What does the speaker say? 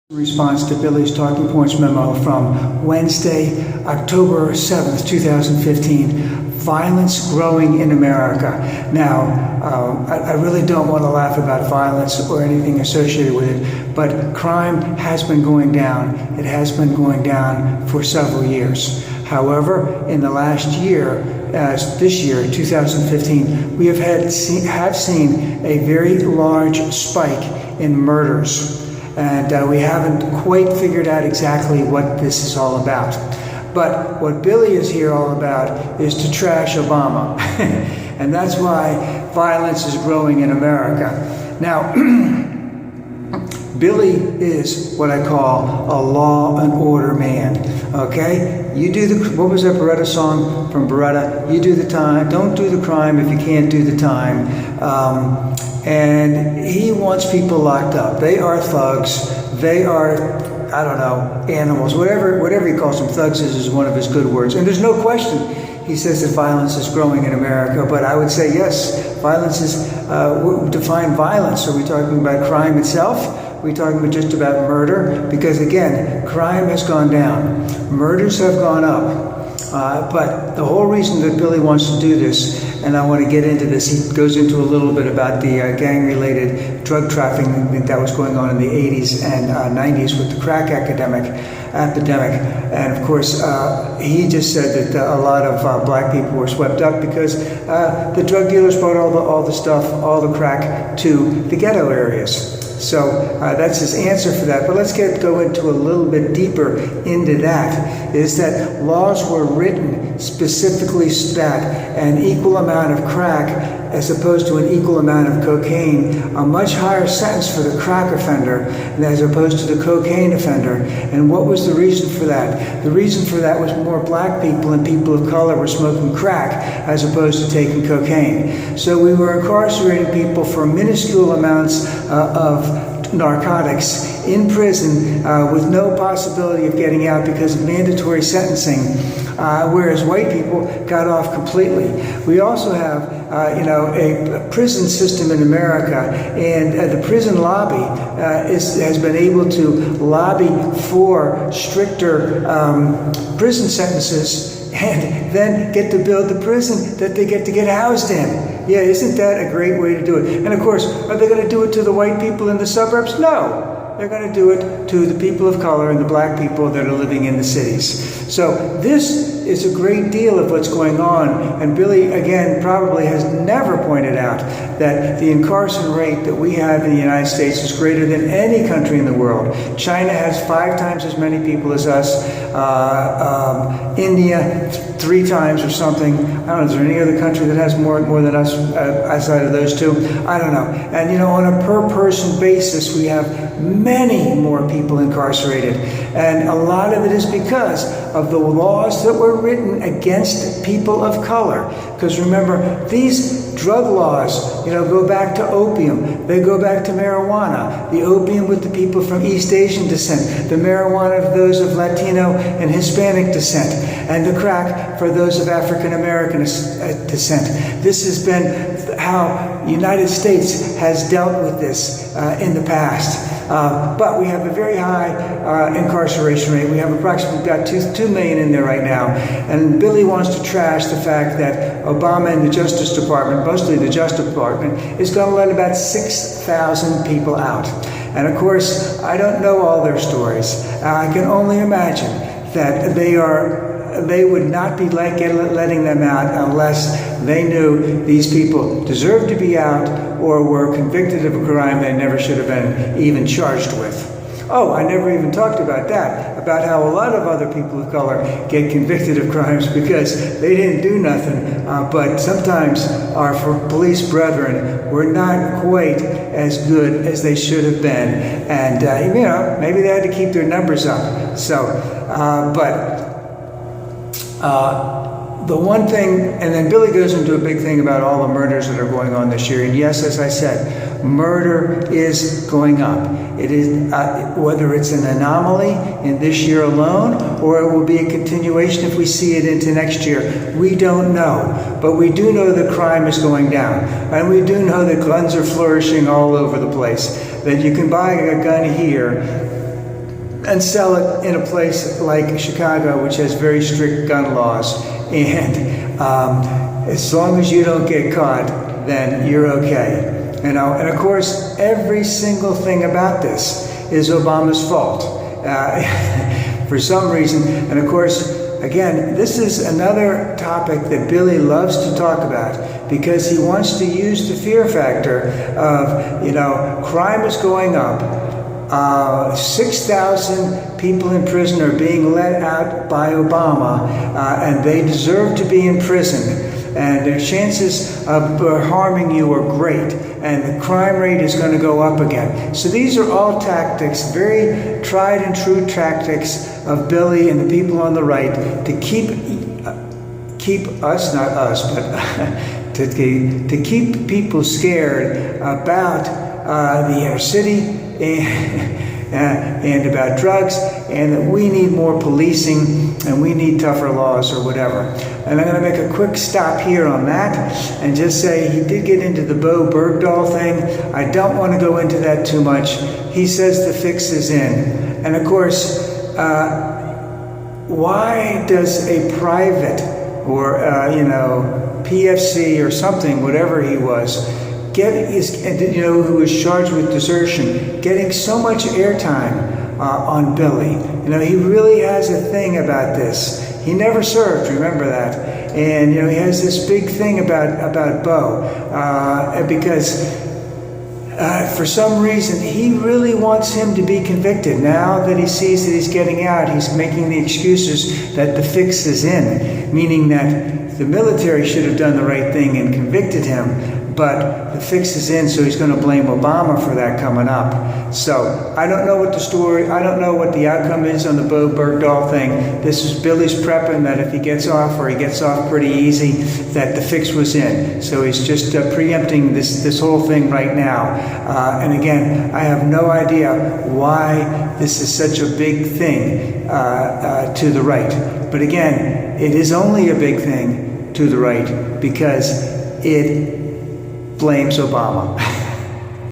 In response to Billy's Talking Points memo from Wednesday, October 7th, 2015, violence growing in America. Now, I really don't want to laugh about violence or anything associated with it, but crime has been going down. It has been going down for several years. However, in the last year, this year, 2015, we have seen a very large spike in murders. And we haven't quite figured out exactly what this is all about. But what Billy is here all about is to trash Obama. And that's why violence is growing in America. Now, Billy is what I call a law and order man, okay? You do what was that Beretta song from Beretta? You do the time, don't do the crime if you can't do the time. And he wants people locked up. They are thugs. They are, I don't know, animals. Whatever he calls them, thugs is one of his good words. And there's no question he says that violence is growing in America. But I would say, yes, violence is, define violence. Are we talking about crime itself? Are we talking about just about murder? Because again, crime has gone down. Murders have gone up. But the whole reason that Billy wants to do this, and I want to get into this, he goes into a little bit about the gang-related drug trafficking that was going on in the 80s and 90s with the crack epidemic. And of course, he just said that a lot of black people were swept up because the drug dealers brought all the stuff, all the crack to the ghetto areas. So that's his answer for that. But let's go into a little bit deeper into that, is that laws were written specifically that an equal amount of crack as opposed to an equal amount of cocaine, a much higher sentence for the crack offender as opposed to the cocaine offender. And what was the reason for that? The reason for that was more black people and people of color were smoking crack as opposed to taking cocaine. So we were incarcerating people for minuscule amounts of narcotics in prison with no possibility of getting out because of mandatory sentencing, whereas white people got off completely. We also have a prison system in America, and the prison lobby has been able to lobby for stricter prison sentences and then get to build the prison that they get to get housed in. Yeah, isn't that a great way to do it? And of course, are they going to do it to the white people in the suburbs? No. They're going to do it to the people of color and the black people that are living in the cities. So this is a great deal of what's going on. And Billy, again, probably has never pointed out that the incarceration rate that we have in the United States is greater than any country in the world. China has 5 times as many people as us. India, 3 times or something. I don't know, is there any other country that has more than us outside of those two? I don't know. And on a per person basis, we have many more people incarcerated. And a lot of it is because of the laws that were written against people of color. Because remember, these drug laws, go back to opium. They go back to marijuana. The opium with the people from East Asian descent. The marijuana of those of Latino and Hispanic descent. And the crack for those of African American descent. This has been how the United States has dealt with this in the past. But we have a very high incarceration rate. We have approximately got 2 million in there right now. And Billy wants to trash the fact that Obama and the Justice Department, mostly the Justice Department, is going to let about 6,000 people out. And of course, I don't know all their stories. I can only imagine that they would not be letting them out unless they knew these people deserved to be out or were convicted of a crime they never should have been even charged with. Oh, I never even talked about that, about how a lot of other people of color get convicted of crimes because they didn't do nothing, but sometimes our police brethren were not quite as good as they should have been, and maybe they had to keep their numbers up. So, the one thing, and then Billy goes into a big thing about all the murders that are going on this year. And yes, as I said, murder is going up. It is, whether it's an anomaly in this year alone, or it will be a continuation if we see it into next year. We don't know. But we do know that crime is going down. And we do know that guns are flourishing all over the place. That you can buy a gun here and sell it in a place like Chicago, which has very strict gun laws. And as long as you don't get caught, then you're okay. And of course, every single thing about this is Obama's fault for some reason. And of course, again, this is another topic that Billy loves to talk about, because he wants to use the fear factor of, crime is going up. 6,000 people in prison are being let out by Obama, and they deserve to be in prison. And their chances of harming you are great, and the crime rate is going to go up again. So these are all tactics, very tried and true tactics of Billy and the people on the right to keep us, not us, but to keep people scared about the inner city and about drugs, and that we need more policing and we need tougher laws or whatever. And I'm going to make a quick stop here on that and just say he did get into the Bo Bergdahl thing. I don't want to go into that too much. He says the fix is in. And of course, why does a private or, PFC or something, whatever he was, who was charged with desertion, getting so much airtime on Billy? He really has a thing about this. He never served, remember that. And, he has this big thing about Bo, because for some reason, he really wants him to be convicted. Now that he sees that he's getting out, he's making the excuses that the fix is in, meaning that the military should have done the right thing and convicted him. But the fix is in, so he's going to blame Obama for that coming up. So I don't know what the story, I don't know what the outcome is on the Bo Bergdahl thing. This is Billy's prepping that if he gets off, or he gets off pretty easy, that the fix was in. So he's just preempting this whole thing right now. And again, I have no idea why this is such a big thing to the right. But again, it is only a big thing to the right because it blames Obama.